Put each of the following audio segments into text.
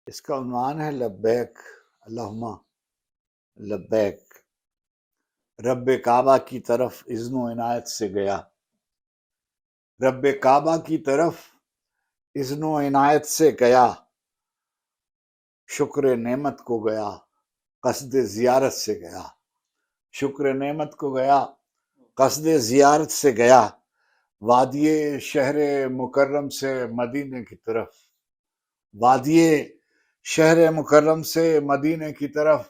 اس کا عنوان ہے لبیک اللہم لبیک۔ رب کعبہ کی طرف اذن و عنایت سے گیا، رب کعبہ کی طرف اذن و عنایت سے گیا، شکر نعمت کو گیا، قصد زیارت سے گیا، شکر نعمت کو گیا، قصد زیارت سے گیا، وادی شہر مکرم سے مدینے کی طرف، وادی شہر مکرم سے مدینے کی طرف،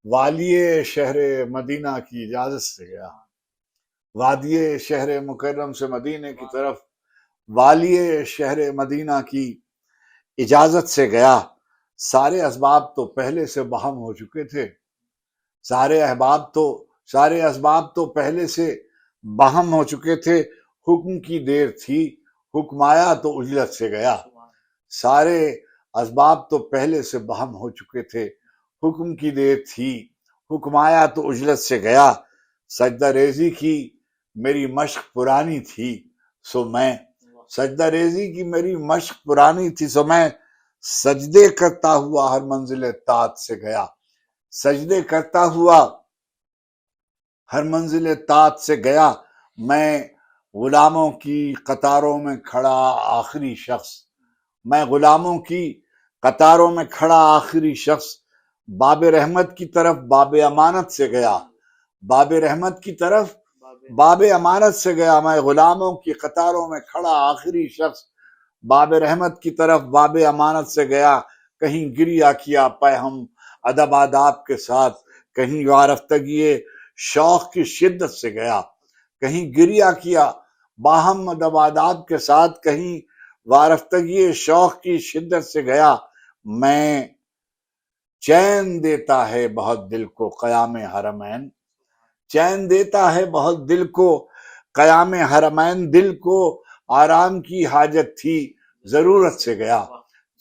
والی شہر مدینہ کی اجازت سے گیا، وادی شہر مکرم سے مدینے کی طرف، والی شہر مدینہ کی اجازت سے گیا۔ سارے اسباب تو پہلے سے بہم ہو چکے تھے، سارے اسباب تو پہلے سے بہم ہو چکے تھے، حکم کی دیر تھی، حکم آیا تو اجلت سے گیا۔ سارے اسباب تو پہلے سے بہم ہو چکے تھے، حکم کی دیر تھی، حکم آیا تو اجلت سے گیا۔ سجدہ ریزی کی میری مشق پرانی تھی سو میں، سجدہ ریزی کی میری مشق پرانی تھی سو میں سجدے کرتا ہوا ہر منزل طاعت سے گیا، سجدے کرتا ہوا ہر منزل طاعت سے گیا۔ میں غلاموں کی قطاروں میں کھڑا آخری شخص، میں غلاموں کی قطاروں میں کھڑا آخری شخص، باب رحمت کی طرف باب امانت سے گیا، باب رحمت کی طرف باب امانت سے گیا۔ میں غلاموں کی قطاروں میں کھڑا آخری شخص، باب رحمت کی طرف باب امانت سے گیا۔ کہیں گریہ کیا پیہم ادب آداب کے ساتھ، کہیں وارفتگی شوق کی شدت سے گیا، کہیں گریہ کیا باہم ادب آداب کے ساتھ، کہیں وارفتگی شوق کی شدت سے گیا۔ میں چین دیتا ہے بہت دل کو قیام حرمین، چین دیتا ہے بہت دل کو قیام حرمین، دل کو آرام کی حاجت تھی ضرورت سے گیا،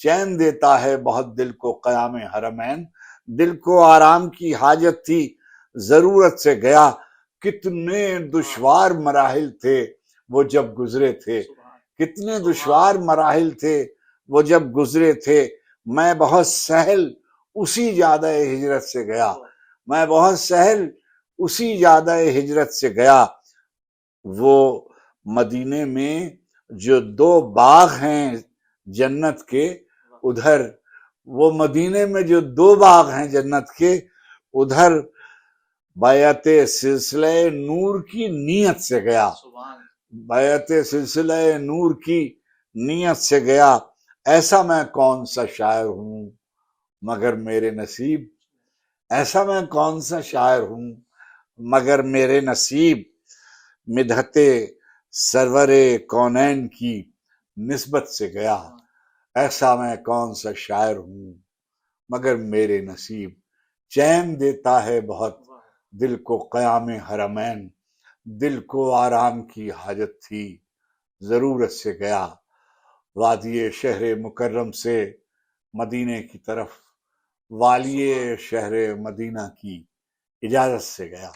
چین دیتا ہے بہت دل کو قیام حرمین، دل کو آرام کی حاجت تھی ضرورت سے گیا۔ کتنے دشوار مراحل تھے وہ جب گزرے تھے، کتنے دشوار مراحل تھے وہ جب گزرے تھے، میں بہت سہل اسی جادہ ہجرت سے گیا، میں بہت سہل اسی جادہ ہجرت سے گیا۔ وہ مدینے میں جو دو باغ ہیں جنت کے ادھر، وہ مدینے میں جو دو باغ ہیں جنت کے ادھر بیعت سلسلہ نور کی نیت سے گیا، بیعت سلسلہ نور کی نیت سے گیا۔ ایسا میں کون سا شاعر ہوں مگر میرے نصیب، ایسا میں کون سا شاعر ہوں مگر میرے نصیب، مدحت سرور کونین کی نسبت سے گیا۔ ایسا میں کون سا شاعر ہوں مگر میرے نصیب، چین دیتا ہے بہت دل کو قیام حرمین، دل کو آرام کی حاجت تھی ضرورت سے گیا۔ وادی شہر مکرم سے مدینے کی طرف، والی شہر مدینہ کی اجازت سے گیا۔